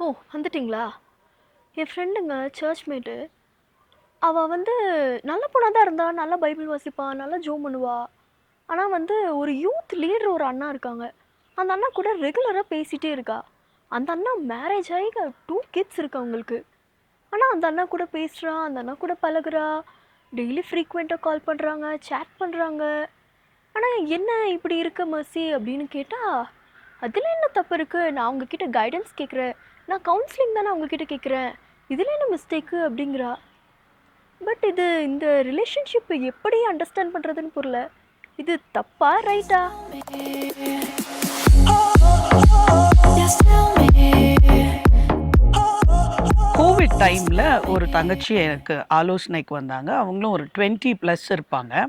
ஓ! வந்துட்டீங்களா? என் ஃப்ரெண்டுங்க சர்ச் மேட்டு. அவ வந்து நல்ல பொண்ணா தான் இருந்தா. நல்லா பைபிள் வாசிப்பா, நல்லா ஜெபம் பண்ணுவா. ஆனா வந்து ஒரு யூத் லீடர் ஒரு அண்ணா இருக்காங்க. அந்த அண்ணா கூட ரெகுலரா பேசிட்டே இருக்கா. அந்த அண்ணா மேரேஜ் ஆகி 2 கிட்ஸ் இருக்கு அவங்களுக்கு. ஆனா அந்த அண்ணா கூட பேசுறா, அந்த அண்ணா கூட பழகுறா. டெய்லி ஃப்ரீக்வென்ட்டா கால் பண்றாங்க, சேட் பண்றாங்க. ஆனா என்ன இப்படி இருக்க மெர்சி அப்படின்னு கேட்டா, அதில் என்ன தப்பு இருக்கு? நான் உங்ககிட்ட கைடன்ஸ் கேட்குறேன். நான் கவுன்சிலிங் தானே உங்ககிட்ட கேட்குறேன். இதில் என்ன மிஸ்டேக்கு அப்படிங்கிறா. பட் இது இந்த ரிலேஷன்ஷிப் எப்படி அண்டர்ஸ்டாண்ட் பண்ணுறதுன்னு புரியல. இது தப்பா ரைட்டா? கோவிட் டைம்ல ஒரு தங்கச்சி எனக்கு ஆலோசனைக்கு வந்தாங்க. அவங்களும் ஒரு 20 ப்ளஸ் இருப்பாங்க.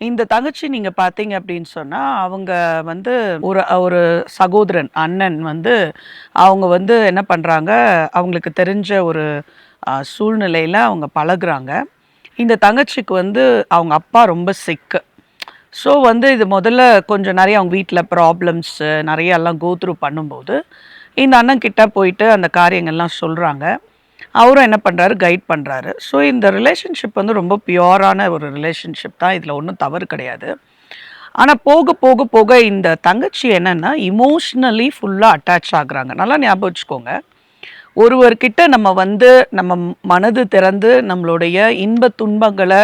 இந்த தங்கச்சி நீங்க பார்த்தீங்க அப்படின்னு சொன்னா, அவங்க வந்து ஒரு ஒரு சகோதரன், அண்ணன் வந்து அவங்க வந்து என்ன பண்றாங்க, அவங்களுக்கு தெரிஞ்ச ஒரு சூழ்நிலையில அவங்க பழகுறாங்க. இந்த தங்கச்சிக்கு வந்து அவங்க அப்பா ரொம்ப சிக்கு. ஸோ வந்து இது முதல்ல கொஞ்சம் நிறைய அவங்க வீட்டில் ப்ராப்ளம்ஸு நிறைய எல்லாம் கோ த்ரூ பண்ணும்போது, இந்த அண்ணன் கிட்ட போயிட்டு அந்த காரியங்கள்லாம் சொல்கிறாங்க. அவரும் என்ன பண்ணுறாரு, கைட் பண்ணுறாரு. ஸோ இந்த ரிலேஷன்ஷிப் வந்து ரொம்ப பியூரான ஒரு ரிலேஷன்ஷிப் தான், இதில் ஒன்றும் தவறு கிடையாது. ஆனால் போக போக போக இந்த தங்கச்சி என்னென்னா இமோஷ்னலி ஃபுல்லாக அட்டாச் ஆகுறாங்க. நல்லா ஞாபகம் வச்சுக்கோங்க, ஒருவர்கிட்ட நம்ம வந்து நம்ம மனது திறந்து நம்மளுடைய இன்ப துன்பங்களை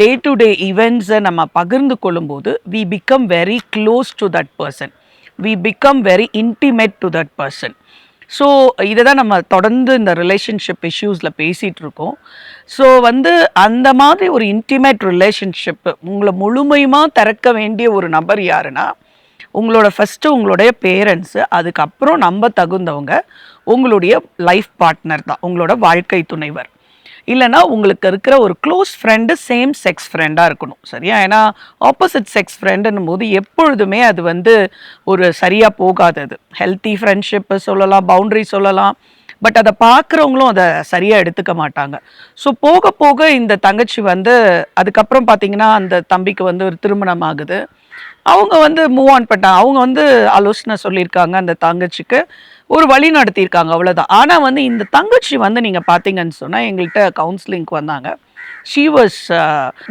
டே டு டே ஈவெண்ட்ஸை நம்ம பகிர்ந்து கொள்ளும்போது we become very close to that person, we become very intimate to that person. So இதை தான் நம்ம தொடர்ந்து இந்த ரிலேஷன்ஷிப் இஷ்யூஸில் பேசிகிட்டு இருக்கோம். ஸோ வந்து அந்த மாதிரி ஒரு இன்டிமேட் ரிலேஷன்ஷிப்பு உங்களை முழுமையுமாக திறக்க வேண்டிய ஒரு நபர் யாருன்னா, உங்களோட ஃபஸ்ட்டு உங்களுடைய பேரண்ட்ஸு, அதுக்கப்புறம் நம்ப தகுந்தவங்க உங்களுடைய லைஃப் பார்ட்னர் தான், உங்களோட வாழ்க்கை துணைவர். இல்லைனா உங்களுக்கு இருக்கிற ஒரு க்ளோஸ் ஃப்ரெண்டு சேம் செக்ஸ் ஃப்ரெண்டாக இருக்கணும், சரியா? ஏன்னா ஆப்போசிட் செக்ஸ் ஃப்ரெண்டுன்னும் போது எப்பொழுதுமே அது வந்து ஒரு சரியாக போகாதது. ஹெல்த்தி ஃப்ரெண்ட்ஷிப்பு சொல்லலாம், பவுண்ட்ரி சொல்லலாம், பட் அதை பார்க்குறவங்களும் அதை சரியாக எடுத்துக்க மாட்டாங்க. ஸோ போக போக இந்த தங்கச்சி வந்து அதுக்கப்புறம் பார்த்தீங்கன்னா அந்த தம்பிக்கு வந்து ஒரு திருமணம் ஆகுது. அவங்க வந்து மூவ் ஆன் பண்ணிட்டாங்க. அவங்க வந்து ஆலோசனை சொல்லியிருக்காங்க அந்த தங்கச்சிக்கு, ஒரு வழி நடத்தியிருக்காங்க, அவ்வளோதான். ஆனால் வந்து இந்த தங்கச்சி வந்து நீங்கள் பார்த்தீங்கன்னு சொன்னால் எங்கள்கிட்ட கவுன்சிலிங்க்கு வந்தாங்க. She was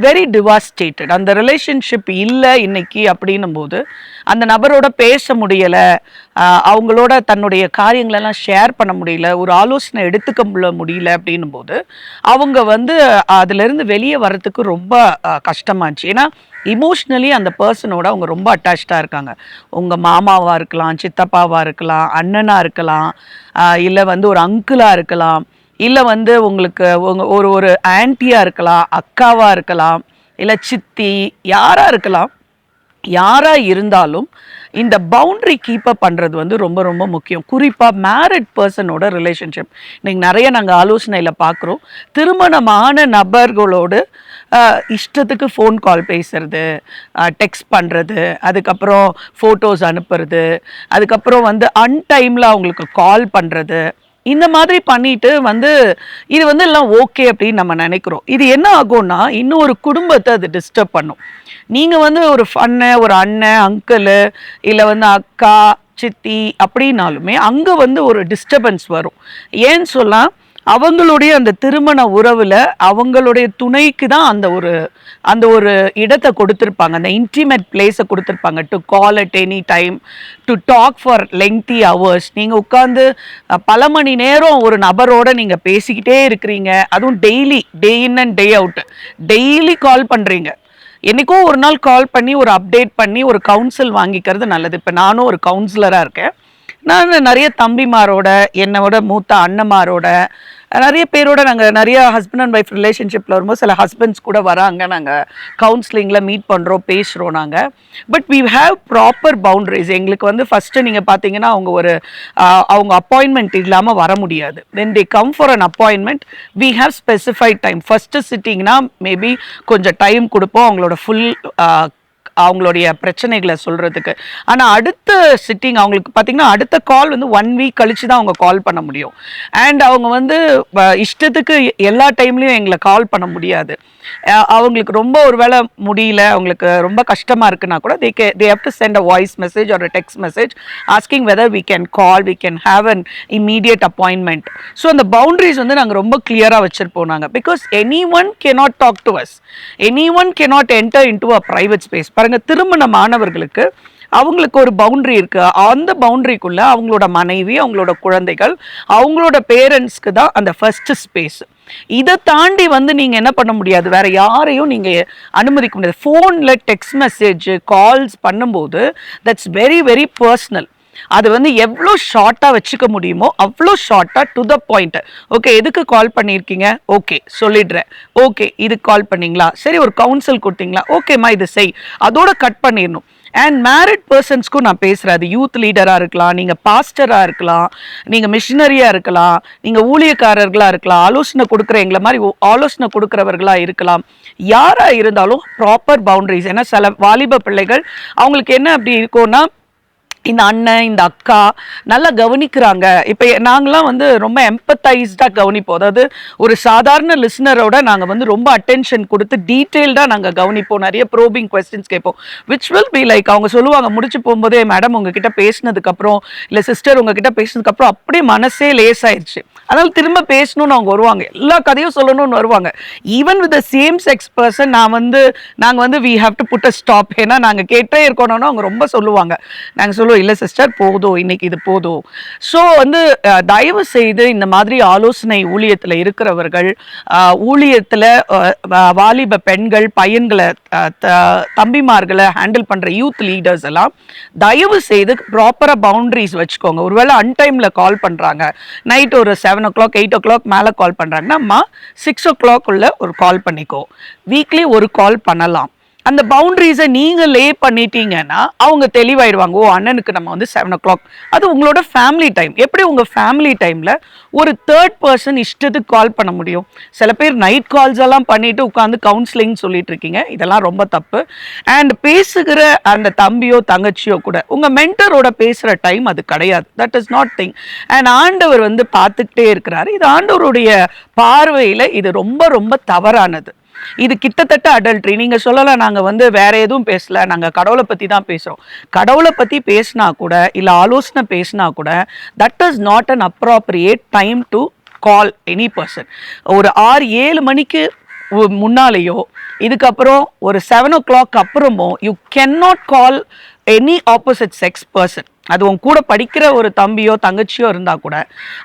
very devastated. அந்த ரிலேஷன்ஷிப் இல்லை இன்னைக்கு அப்படின்னும் போது அந்த நபரோட பேச முடியலை, அவங்களோட தன்னுடைய காரியங்களெல்லாம் ஷேர் பண்ண முடியல, ஒரு ஆலோசனை எடுத்துக்க முடியல அப்படின்னும் போது அவங்க வந்து அதுலேருந்து வெளியே வர்றதுக்கு ரொம்ப கஷ்டமாச்சு. ஏன்னா இமோஷ்னலி அந்த பர்சனோட அவங்க ரொம்ப அட்டாச்சாக இருக்காங்க. உங்கள் மாமாவாக இருக்கலாம், சித்தப்பாவாக இருக்கலாம், அண்ணனாக இருக்கலாம், இல்லை வந்து ஒரு அங்கிளாக இருக்கலாம், இல்லை வந்து உங்களுக்கு ஒரு ஒரு ஆன்ட்டியாக இருக்கலாம், அக்காவாக இருக்கலாம், இல்லை சித்தி, யாராக இருக்கலாம். யாராக இருந்தாலும் இந்த பவுண்ட்ரி கீப்பப் பண்ணுறது வந்து ரொம்ப ரொம்ப முக்கியம். குறிப்பாக மேரிட் பர்சனோட ரிலேஷன்ஷிப் நீங்கள் நிறைய நாங்கள் ஆலோசனையில் பார்க்குறோம். திருமணமான நபர்களோடு இஷ்டத்துக்கு ஃபோன் கால் பேசுறது, டெக்ஸ்ட் பண்ணுறது, அதுக்கப்புறம் ஃபோட்டோஸ் அனுப்புறது, அதுக்கப்புறம் வந்து அன்டைமில் அவங்களுக்கு கால் பண்ணுறது, இந்த மாதிரி பண்ணிட்டு வந்து இது வந்து எல்லாம் ஓகே அப்படின்னு நம்ம நினைக்கிறோம். இது என்ன ஆகும்னா இன்னும் ஒரு குடும்பத்தை அது டிஸ்டர்ப் பண்ணும். நீங்கள் வந்து ஒரு ஒரு அண்ணன், அங்கிள், இல்லை வந்து அக்கா, சித்தி அப்படின்னாலுமே அங்கே வந்து ஒரு டிஸ்டர்பன்ஸ் வரும். ஏன்னு சொல்லலாம், அவங்களுடைய அந்த திருமண உறவில் அவங்களுடைய துணைக்கு தான் அந்த ஒரு இடத்தை கொடுத்துருப்பாங்க, அந்த இன்டிமேட் பிளேஸை கொடுத்துருப்பாங்க, to call at any time, to talk for lengthy hours. நீங்கள் உட்காந்து பல மணி நேரம் ஒரு நபரோட நீங்கள் பேசிக்கிட்டே இருக்கிறீங்க, அதுவும் daily, day in and day out, daily call பண்ணுறீங்க. என்றைக்கோ ஒரு நாள் கால் பண்ணி ஒரு அப்டேட் பண்ணி ஒரு கவுன்சில் வாங்கிக்கிறது நல்லது. இப்போ நானும் ஒரு கவுன்சிலராக இருக்கேன். நான் நிறைய தம்பிமாரோட, என்னோட மூத்த அண்ணமாரோட, நிறைய பேரோட நாங்கள் நிறைய ஹஸ்பண்ட் அண்ட் ஒய்ஃப் ரிலேஷன்ஷிப்பில் வரும்போது சில ஹஸ்பண்ட்ஸ் கூட வராங்க, நாங்கள் கவுன்சிலிங்கில் மீட் பண்ணுறோம், பேசுகிறோம் நாங்கள். But we have proper boundaries. எங்களுக்கு வந்து ஃபஸ்ட்டு நீங்கள் பார்த்தீங்கன்னா அவங்க அப்பாயின்மெண்ட் இல்லாமல் வர முடியாது. When they come for an appointment we have specified time. First சிட்டிங்னா மேபி கொஞ்சம் டைம் கொடுப்போம், அவங்களோட ஃபுல் அவங்களுடைய பிரச்சனைகளை சொல்றதுக்கு. ஆனா அடுத்த சிட்டிங் அவங்களுக்கு பார்த்தீங்கன்னா அடுத்த கால் வந்து 1 வீக் கழிச்சு தான் அவங்க கால் பண்ண முடியும். அண்ட் அவங்க வந்து இஷ்டத்துக்கு எல்லா டைம்லயும் எங்களை கால் பண்ண முடியாது. அவங்களுக்கு ரொம்ப ஒருவேளை முடியல, அவங்களுக்கு ரொம்ப கஷ்டமா இருக்குன்னா கூட they have to send a voice message or a text message asking whether we can call, we can have an immediate appointment. So அந்த boundaries வந்து நாங்க ரொம்ப clear-ஆ வச்சிருப்போம் நாங்க. Because anyone cannot talk to us. Anyone cannot enter into a private space. பாருங்க, திருமணமானவர்களுக்கு அவங்களுக்கு ஒரு boundary இருக்கு. அந்த பவுண்டரிக்குள்ள அவங்களோட மனைவி, அவங்களோட குழந்தைகள், அவங்களோட பேரண்ட்ஸ்க்கு தான் அந்த ஃபர்ஸ்ட் ஸ்பேஸ். இதை தாண்டி வந்து நீங்க என்ன பண்ண முடியாது, வேற யாரையும் நீங்க அனுமதிக்க முடியாது. ஃபோன்ல டெக்ஸ்ட் மெசேஜ் கால்ஸ் பண்ணும்போது தட்ஸ் வெரி வெரி பர்சனல். அது வந்து எவ்வளோ ஷார்ட்டாக வச்சுக்க முடியுமோ அவ்வளோ ஷார்ட்டாக டு த பாயிண்ட். ஓகே, எதுக்கு கால் பண்ணியிருக்கீங்க? ஓகே சொல்லிடுறேன். ஓகே, இதுக்கு கால் பண்ணீங்களா? சரி, ஒரு கவுன்சில் கொடுத்தீங்களா? ஓகேம்மா இது செய். அதோட கட் பண்ணிடணும். அண்ட் மேரிட் பர்சன்ஸ்க்கும் நான் பேசுகிறேன். அது யூத் லீடராக இருக்கலாம், நீங்கள் பாஸ்டராக இருக்கலாம், நீங்கள் மிஷினரியாக இருக்கலாம், நீங்கள் ஊழியக்காரர்களாக இருக்கலாம், ஆலோசனை கொடுக்குற எங்களை மாதிரி ஆலோசனை கொடுக்குறவர்களாக இருக்கலாம். யாராக இருந்தாலும் ப்ராப்பர் பவுண்டரிஸ். ஏன்னா சில வாலிப பிள்ளைகள் அவங்களுக்கு என்ன அப்படி இருக்கும்னா, இந்த அண்ணன் இந்த அக்கா நல்லா கவனிக்கிறாங்க. இப்போ நாங்களாம் வந்து ரொம்ப எம்பத்தைஸ்டாக கவனிப்போம். அதாவது ஒரு சாதாரண லிஸ்னரோட நாங்கள் வந்து ரொம்ப அட்டென்ஷன் கொடுத்து டீட்டெயில்டாக நாங்கள் கவனிப்போம். நிறைய ப்ரோபிங் கொஸ்டின்ஸ் கேட்போம். விச் வில் பி லைக் அவங்க சொல்லுவாங்க முடிச்சு போகும்போதே, மேடம் உங்ககிட்ட பேசினதுக்கப்புறம் இல்லை சிஸ்டர் உங்ககிட்ட பேசினதுக்கப்புறம் அப்படியே மனசே லேசாயிருச்சு, அதனால திரும்ப பேசணும்னு அவங்க வருவாங்க, எல்லா கதையும் சொல்லணும்னு வருவாங்க. Even with the same sex person நாங்கள் வந்து we have to put a stop. ஏன்னா நாங்கள் கேட்டே இருக்கணும்னா அவங்க ரொம்ப சொல்லுவாங்க. நாங்கள் சொல்லுவோம், இல்லை சிஸ்டர் போதும், இன்னைக்கு இது போதும். ஸோ வந்து தயவு செய்து இந்த மாதிரி ஆலோசனை ஊழியத்தில் இருக்கிறவர்கள், ஊழியத்தில் வாலிப பெண்கள் பையன்களை தம்பிமார்களை ஹேண்டில் பண்ணுற யூத் லீடர்ஸ் எல்லாம் தயவு செய்து ப்ராப்பராக பவுண்டரிஸ் வச்சுக்கோங்க. ஒருவேளை அன்டைமில் கால் பண்ணுறாங்க, நைட் ஒரு 7 o'clock 8 o'clock மேலே கால் பண்ணுறாங்கன்னா, அம்மா 6 o'clock உள்ள ஒரு கால் பண்ணிக்கோ. வீக்லி ஒரு கால் பண்ணலாம். அந்த பவுண்டரிஸை நீங்கள் லே பண்ணிட்டீங்கன்னா அவங்க தெளிவாயிடுவாங்க. ஓ, அண்ணனுக்கு நம்ம வந்து 7 o'clock. அது உங்களோட ஃபேமிலி டைம். எப்படி உங்கள் ஃபேமிலி டைமில் ஒரு தேர்ட் பர்சன் இஷ்டத்துக்கு கால் பண்ண முடியும்? சில பேர் நைட் கால்ஸ் எல்லாம் பண்ணிட்டு உட்காந்து கவுன்சிலிங் சொல்லிட்டு இருக்கீங்க. இதெல்லாம் ரொம்ப தப்பு. அண்ட் பேசுகிற அந்த தம்பியோ தங்கச்சியோ கூட உங்கள் மென்டரோட பேசுகிற டைம் அது கிடையாது. That is not thing. And ஆண்டவர் வந்து பார்த்துக்கிட்டே இருக்கிறாரு. இது ஆண்டவருடைய பார்வையில் இது ரொம்ப ரொம்ப தவறானது. இது கிட்டத்தட்ட அடல்ட்ரி. நீங்க சொல்லலாம், நாங்க வந்து வேற எதுவும் பேசல, நாங்க கடவுளை பத்தி தான் பேசுறோம். கடவுளை பத்தி பேசினா கூட இல்ல ஆலோசனை பேசினா கூட that is not an appropriate time to call any person. ஒரு 6-7 மணிக்கு முன்னாலேயோ இதுக்கப்புறம் ஒரு 7 o'clock அப்புறமோ you can not call any opposite sex person. அது உன் கூட படிக்கிற ஒரு தம்பியோ தங்கச்சியோ இருந்தால் கூட,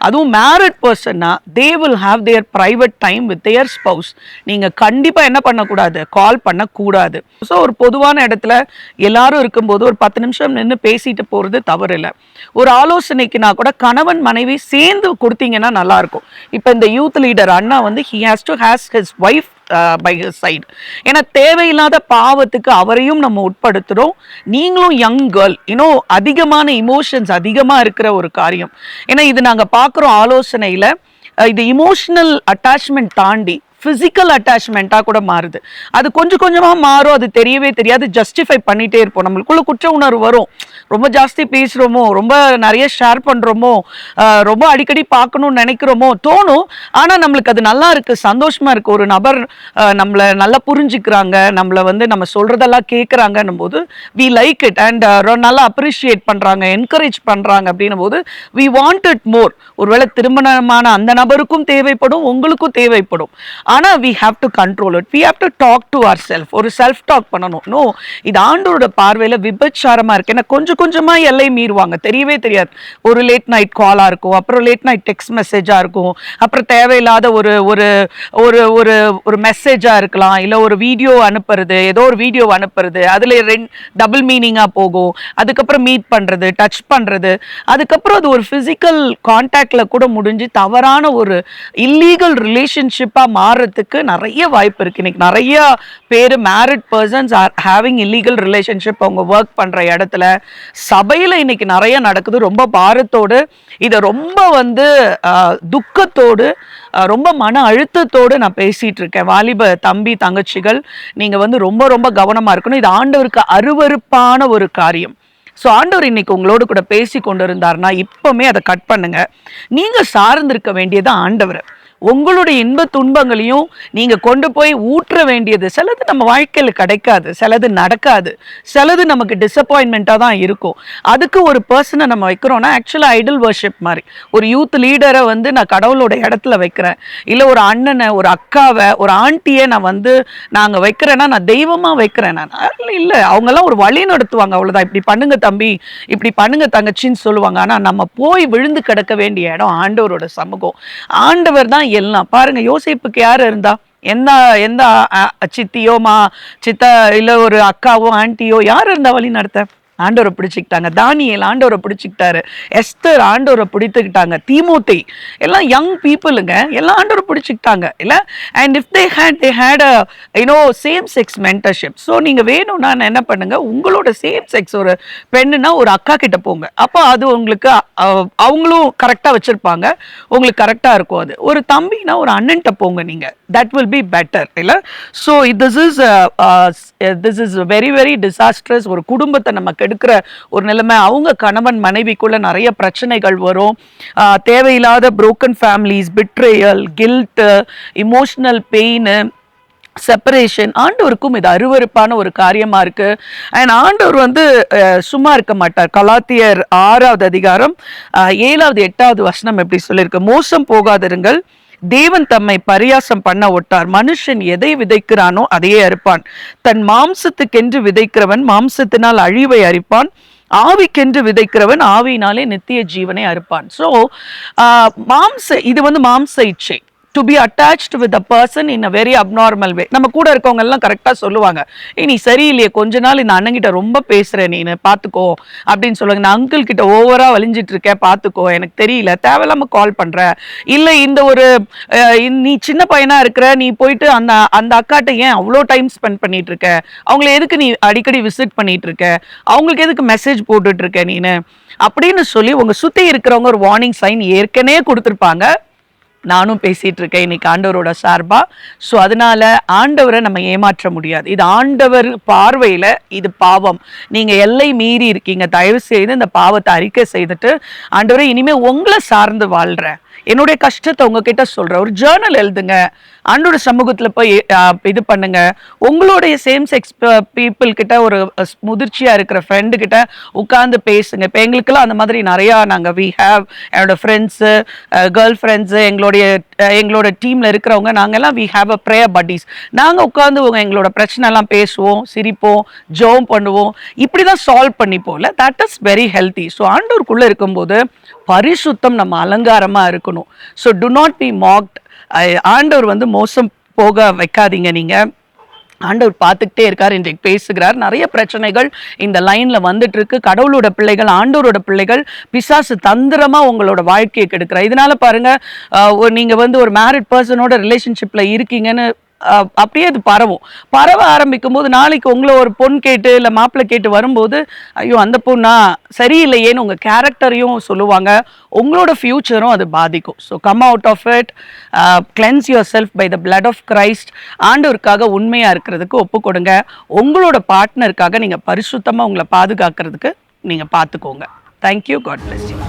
அதுவும் மேரிட் பர்சன்னா they will have their private time with their spouse. நீங்கள் கண்டிப்பாக என்ன பண்ணக்கூடாது, கால் பண்ணக்கூடாது. ஸோ ஒரு பொதுவான இடத்துல எல்லாரும் இருக்கும்போது ஒரு 10 நிமிஷம் நின்று பேசிட்டு போகிறது தவறு இல்லை. ஒரு ஆலோசனைக்குனா கூட கணவன் மனைவி சேர்ந்து கொடுத்தீங்கன்னா நல்லாயிருக்கும். இப்போ இந்த யூத் லீடர் அண்ணா வந்து he has to has his wife by his side. ஏன்னா தேவையில்லாத பாவத்துக்கு அவரையும் நம்ம உட்படுத்துகிறோம். நீங்களும் யங் கேர்ள், இன்னும் அதிகமான இமோஷன்ஸ் அதிகமாக இருக்கிற ஒரு காரியம். ஏன்னா இது நாங்கள் பார்க்குறோம் ஆலோசனையில், இது இமோஷனல் அட்டாச்மெண்ட் தாண்டி ஃபிசிக்கல் அட்டாச்மெண்ட்டாக கூட மாறுது. அது கொஞ்சம் கொஞ்சமாக மாறும், அது தெரியவே தெரியாது. ஜஸ்டிஃபை பண்ணிகிட்டே இருப்போம். நம்மளுக்குள்ள குற்ற உணர்வு வரும். ரொம்ப ஜாஸ்தி பேசுகிறோமோ, ரொம்ப நிறைய ஷேர் பண்ணுறோமோ, ரொம்ப அடிக்கடி பார்க்கணும்னு நினைக்கிறோமோ தோணும். ஆனால் நம்மளுக்கு அது நல்லா இருக்குது, சந்தோஷமாக இருக்குது. ஒரு நபர் நம்மளை நல்லா புரிஞ்சுக்கிறாங்க, நம்மளை வந்து நம்ம சொல்கிறதெல்லாம் கேட்குறாங்கன்னும் போது வி லைக் இட். அண்ட் நல்லா அப்ரிஷியேட் பண்ணுறாங்க, என்கரேஜ் பண்ணுறாங்க அப்படின்னும் போது வி வாண்ட் இட் மோர். ஒருவேளை திருமணமான அந்த நபருக்கும் தேவைப்படும், உங்களுக்கும் தேவைப்படும். ஆனால் we have to control it. We have to talk to ourselves. ஒரு செல்ஃப் டாக் பண்ணணும். நோ, இது ஆண்டவரோட பார்வையில் விபச்சாரமாக இருக்குது. ஏன்னா கொஞ்சம் கொஞ்சமாக எல்லை மீறுவாங்க, தெரியவே தெரியாது. ஒரு லேட் நைட் காலாக இருக்கும், அப்புறம் லேட் நைட் டெக்ஸ்ட் மெசேஜாக இருக்கும், அப்புறம் தேவையில்லாத ஒரு ஒரு ஒரு ஒரு ஒரு மெசேஜாக இருக்கலாம், இல்லை ஒரு வீடியோ அனுப்புறது, ஏதோ ஒரு வீடியோ அனுப்புறது, அதில் டபுள் மீனிங்காக போகும். அதுக்கப்புறம் மீட் பண்ணுறது, டச் பண்ணுறது, அதுக்கப்புறம் அது ஒரு ஃபிசிக்கல் கான்டாக்டில் கூட முடிஞ்சு தவறான ஒரு இல்லீகல் ரிலேஷன்ஷிப்பாக மாறுறதுக்கு நிறைய வாய்ப்பு இருக்குது. இன்னைக்கு நிறைய பேர் married persons are having illegal relationship அவங்க ஒர்க் பண்ணுற இடத்துல, சபையில இன்னைக்கு நிறைய நடக்குது, ரொம்ப பாரத்தோடு, இதை ரொம்ப வந்து துக்கத்தோடு, ரொம்ப மன அழுத்தத்தோடு நான் பேசிட்டு இருக்கேன். வாலிப தம்பி தங்கச்சிகள், நீங்க வந்து ரொம்ப ரொம்ப கவனமா இருக்கணும். இது ஆண்டவருக்கு அருவருப்பான ஒரு காரியம். ஸோ ஆண்டவர் இன்னைக்கு உங்களோடு கூட பேசி கொண்டு இருந்தாருன்னா இப்பவுமே அதை கட் பண்ணுங்க. நீங்க சார்ந்திருக்க வேண்டியது ஆண்டவர். உங்களுடைய இன்ப துன்பங்களையும் நீங்க கொண்டு போய் ஊற்ற வேண்டியது. சிலது நம்ம வாழ்க்கையில் கிடைக்காது, சிலது நடக்காது, சிலது நமக்கு டிசப்பாயின்மெண்ட்டாக தான் இருக்கும். அதுக்கு ஒரு பர்சனை நம்ம வைக்கிறோம்னா ஆக்சுவலாக ஐடல் வர்ஷிப் மாதிரி. ஒரு யூத் லீடரை வந்து நான் கடவுளோட இடத்துல வைக்கிறேன், இல்லை ஒரு அண்ணனை, ஒரு அக்காவை, ஒரு ஆண்டியை நான் வந்து நாங்கள் வைக்கிறேன்னா நான் தெய்வமாக வைக்கிறேன். நான் இல்லை, அவங்கெல்லாம் ஒரு வழி நடத்துவாங்க, அவ்வளோதான். இப்படி பண்ணுங்க தம்பி, இப்படி பண்ணுங்க தங்கச்சின்னு சொல்லுவாங்க. ஆனால் நம்ம போய் விழுந்து கிடக்க வேண்டிய இடம் ஆண்டவரோட சமூகம். ஆண்டவர் தான் எல்லாம். பாருங்க, யோசேப்புக்கு யார் இருந்தா? எந்த எந்த சித்தியோ சித்தா இல்ல ஒரு அக்காவோ ஆண்டியோ யார் இருந்தா வழி நடத்த? ஆண்டவரை பிடிச்சிக்கிட்டாங்க. தானியேல் ஆண்டவரை பிடிச்சிக்கிட்டாரு. எஸ்தர் ஆண்டவரை பிடித்துக்கிட்டாங்க. தீமோத்தே எல்லாம் யங் பீப்புளுங்க, எல்லாம் ஆண்டவரை பிடிச்சிக்கிட்டாங்க இல்ல. And if they had same sex mentorship. So நீங்க வேணும்னா என்ன பண்ணுங்க, உங்களோட சேம் செக்ஸ் ஒரு பெண்ணுனா ஒரு அக்கா கிட்ட போங்க. அப்போ அது உங்களுக்கு அவங்களும் கரெக்டாக வச்சிருப்பாங்க, உங்களுக்கு கரெக்டாக இருக்கும். அது ஒரு தம்பினா ஒரு அண்ணன்ட்ட போங்க நீங்க, தட் வில் பி பெட்டர் இல்ல. So this is very very disastrous. ஒரு குடும்பத்தை நமக்கு எடுக்கிற ஒரு நிலைமை. அவங்க கணவன் மனைவிக்குள்ள நிறைய பிரச்சனைகள் வரும். தேவையில்லாத broken families, betrayal, guilt, emotional pain, separation. ஆண்டவருக்கும் இது அருவருப்பான ஒரு காரியமா இருக்கு. அண்ட் ஆண்டவர் வந்து சும்மா இருக்க மாட்டார். கலாத்தியர் 6வது அதிகாரம் 7வது 8வது வசனம் எப்படி சொல்லியிருக்கு? மோசம் போகாதிருங்கள், தேவன் தம்மை பரியாசம் பண்ண ஒட்டார். மனுஷன் எதை விதைக்கிறானோ அதையே அறுப்பான். தன் மாம்சத்துக்கென்று விதைக்கிறவன் மாம்சத்தினால் அழிவை அறுப்பான், ஆவிக்கென்று விதைக்கிறவன் ஆவியினாலே நித்திய ஜீவனை அறுப்பான். ஸோ இது வந்து மாம்ச இச்சை. To be attached with a person in a very abnormal way. நம்ம கூட இருக்கவங்க எல்லாம் கரெக்டாக சொல்லுவாங்க, நீ சரியில்லையே, கொஞ்ச நாள் இந்த அண்ணங்கிட்ட ரொம்ப பேசுற, நீ பார்த்துக்கோ அப்படின்னு சொல்லுவாங்க. நான் அங்கிள் கிட்ட ஓவரா வலிஞ்சிட்டு இருக்கேன், பார்த்துக்கோ, எனக்கு தெரியல, தேவையில்லாம கால் பண்ற, இல்லை இந்த ஒரு நீ சின்ன பையனா இருக்கிற, நீ போயிட்டு அந்த அந்த அக்காட்ட ஏன் அவ்வளோ டைம் ஸ்பெண்ட் பண்ணிட்டு இருக்க, அவங்களை எதுக்கு நீ அடிக்கடி விசிட் பண்ணிட்டு இருக்க, அவங்களுக்கு எதுக்கு மெசேஜ் போட்டுட்டு இருக்க நீனு அப்படின்னு சொல்லி உங்க சுத்தி இருக்கிறவங்க ஒரு வார்னிங் சைன் ஏற்கனவே கொடுத்துருப்பாங்க. நானும் பேசிட்டு இருக்கேன் இன்னைக்கு ஆண்டவரோட சார்பா. ஸோ அதனால ஆண்டவரை நம்ம ஏமாற்ற முடியாது. இது ஆண்டவர் பார்வையில இது பாவம். நீங்க எல்லை மீறி இருக்கீங்க. தயவு செய்து இந்த பாவத்தை அறிக்கை செய்துட்டு, ஆண்டவரை இனிமே உங்களை சார்ந்து வாழ்றேன், என்னுடைய கஷ்டத்தை உங்ககிட்ட சொல்றேன், ஒரு ஜேர்னல் எழுதுங்க, ஆண்டோட சமூகத்துல போய் இது பண்ணுங்க. உங்களுடைய சேம் செக்ஸ் பீப்புள் கிட்ட, ஒரு முதிர்ச்சியா இருக்கிற ஃப்ரெண்டு கிட்ட உட்கார்ந்து பேசுங்க. இப்போ எங்களுக்கெல்லாம் அந்த மாதிரி நிறையா நாங்கள் என்னோட ஃப்ரெண்ட்ஸு, கேர்ள் ஃப்ரெண்ட்ஸு, எங்களோட டீம்ல இருக்கிறவங்க நாங்கெல்லாம் we have a prayer buddies. நாங்கள் உட்காந்து எங்களோட பிரச்சனை எல்லாம் பேசுவோம், சிரிப்போம், ஜெபம் பண்ணுவோம், இப்படிதான் சால்வ் பண்ணிப்போம்ல. That is very healthy. So ஆண்டோருக்குள்ள இருக்கும்போது பரிசுத்தம் நம்ம அலங்காரமா இருக்கணும். So to not be mocked. ஆண்டவர் வந்து மோசம் போக வைக்காதீங்க. நீங்க ஆண்டவர் பார்த்துக்கிட்டே இருக்கார், இன்றைக்கு பேசுகிறார். நிறைய பிரச்சனைகள் இந்த லைன்ல வந்துட்டு இருக்கு. கடவுளோட பிள்ளைகள், ஆண்டவரோட பிள்ளைகள், பிசாசு தந்திரமா உங்களோட வாழ்க்கையை கெடுக்கிறார். இதனால பாருங்க, நீங்க வந்து ஒரு மேரிட் பர்சனோட ரிலேஷன்ஷிப்ல இருக்கீங்கன்னு அப்படியே அது பரவ ஆரம்பிக்கும் போது, நாளைக்கு உங்களை ஒரு பொண்ணு கேட்டு இல்லை மாப்பிள்ளை கேட்டு வரும்போது, ஐயோ அந்த பொண்ணா சரியில்லையேன்னு உங்கள் கேரக்டரையும் சொல்லுவாங்க, உங்களோட ஃபியூச்சரும் அது பாதிக்கும். So come out of it, cleanse yourself by the blood of Christ. ஆண்டவருக்காக உண்மையாக இருக்கிறதுக்கு ஒப்பு கொடுங்க. உங்களோட பார்ட்னருக்காக நீங்கள் பரிசுத்தமாக உங்களை பாதுகாக்கிறதுக்கு நீங்கள் பார்த்துக்கோங்க. தேங்க்யூ. God bless you.